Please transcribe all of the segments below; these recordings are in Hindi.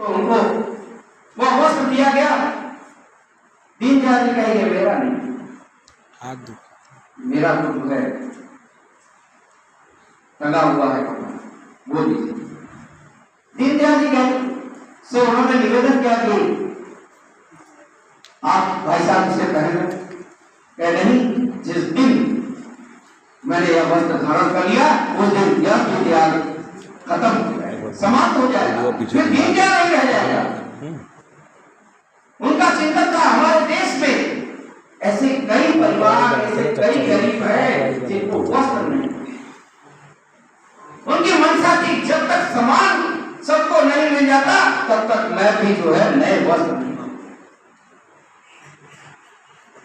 तो उनको वह वस्त्र दिया गया। दीनदयाल जी कहेंगे मेरा नहीं, मेरा तो जो है टंगा हुआ है कपड़ा, वो दीजिए। दीनदयाल जी कहते से उन्होंने निवेदन किया कि आप भाई साहब इसे पहने। कह नहीं, जिस दिन मैंने यह वस्त्र धारण कर लिया उस दिन यह दीनदयाल खत्म समाप्त हो जाएगा, फिर दीनदयाल नहीं रह जाएगा। उनका चिंतन था हमारे देश में ऐसे कई परिवार, ऐसे कई गरीब है जिनको वस्त्र नहीं। उनकी मंशा थी जब तक समान सबको नहीं मिल जाता तब तक मैं भी जो है नए वस्त्र नहीं।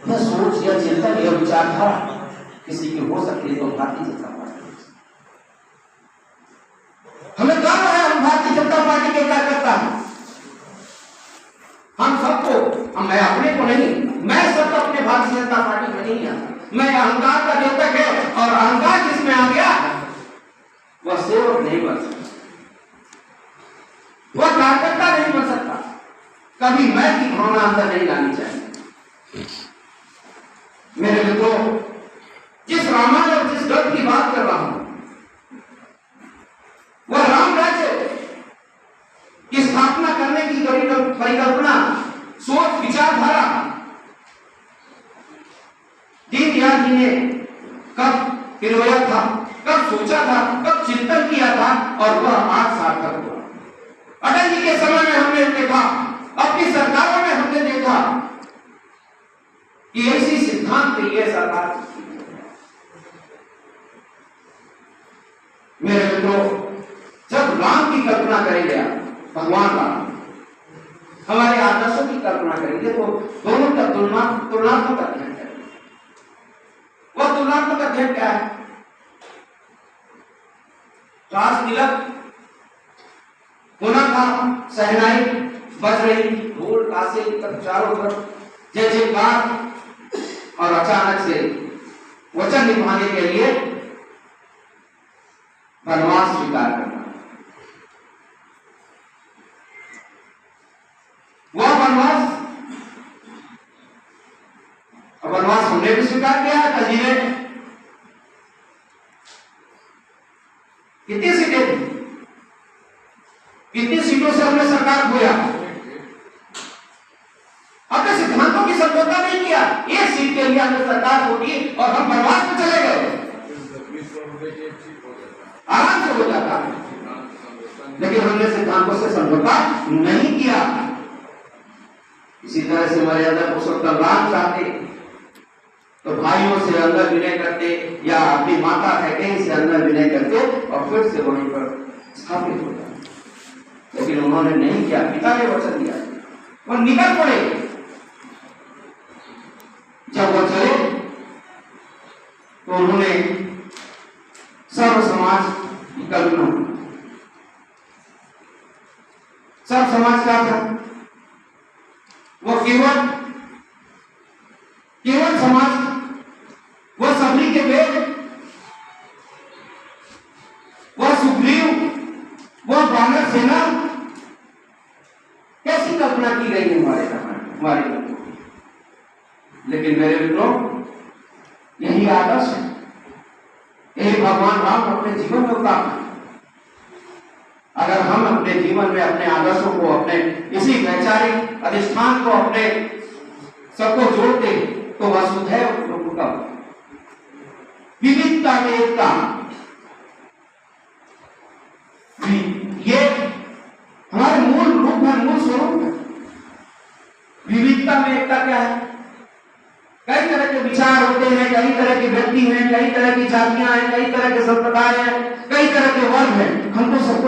यह सोच, यह चिंतन, यह विचारधारा किसी की हो सकती है तो भारतीय जनता पार्टी। हमें गर्व है, हम भारतीय जनता पार्टी के कार्यकर्ता हैं। हम सबको, मैं अपने को नहीं, मैं सबको अपने भारतीय जनता पार्टी में नहीं आता। मैं अहंकार का द्योतक है और अहंकार जिसमें आ गया वह सेवक नहीं बन सकता, वह कार्यकर्ता नहीं बन सकता। कभी मैं की भावना अंदर नहीं लानी चाहिए। मेरे मित्रों, जिस रामायण और जिस ग्रंथ की बात कर रहा हूं वह राम राज्य की स्थापना करने की परिकल्पना, सोच, विचारधारा दीनदयाल जी ने कब पिरोया था, कब सोचा था, कब चिंतन किया था और वह आज सार्थक हुआ। अटल जी के समय में हमने देखा, अपनी सरकारों में हमने देखा कि ऐसी सिद्धांत ये सरकार। मेरे मित्रों, जब राम की कल्पना करेंगे, भगवान राम हमारे आदर्शों की कल्पना करेंगे तो दोनों का तुलनात्मक अध्ययन करेंगे। वह तुलनात्मक अध्ययन क्या है? राज तिलक होना था, सहनाई बज रही, ढोल ताशे चारों तरफ जय जयकार, और अचानक से वचन निभाने के लिए वनवास स्वीकार करना। वह वनवास हमने भी स्वीकार किया है। कल जी ने कितनी सीटें थी, कितनी सीटों से हमने सरकार खोया, अपने सिद्धांतों की समझौता नहीं किया। एक सीट के लिए हमने सरकार खोली और हम वनवास में चले गए, आराम से हो जाता, लेकिन हमने सिद्धांतों से समझौता नहीं किया। इसी तरह से मर्यादा पुरुषोत्तम राम चाहते तो भाइयों से अंदर विनय करते या अपनी माता कहते से अंदर विनय करते और फिर से वहीं पर स्थापित हो जाते, लेकिन उन्होंने नहीं किया। पिता ने वचन दिया और निकल पड़े। जब वो चले तो उन्होंने सर्व समाज की कल्पना। सर्व समाज क्या था? वो केवल समाज, वह सबरी के वेद, वह सुग्रीव, वह वानर सेना, कैसी कल्पना की गई है हमारे लोगों। लेकिन मेरे मित्रों, यही आदर्श है, यही भगवान राम अपने जीवन में उतारना। अगर हम अपने जीवन में अपने आदर्शों को, अपने इसी वैचारिक अधिष्ठान को, अपने सबको जोड़ते तो वसुधैव कुटुंबकम, विविधता में एकता, ये हमारे मूल रूप है, मूल स्वरूप है। विविधता में एकता क्या है? कई तरह के विचार होते हैं, कई तरह के व्यक्ति हैं, कई तरह की जातियां हैं, कई तरह के संप्रदाय हैं, कई तरह के वर्ग हैं। हमको सबको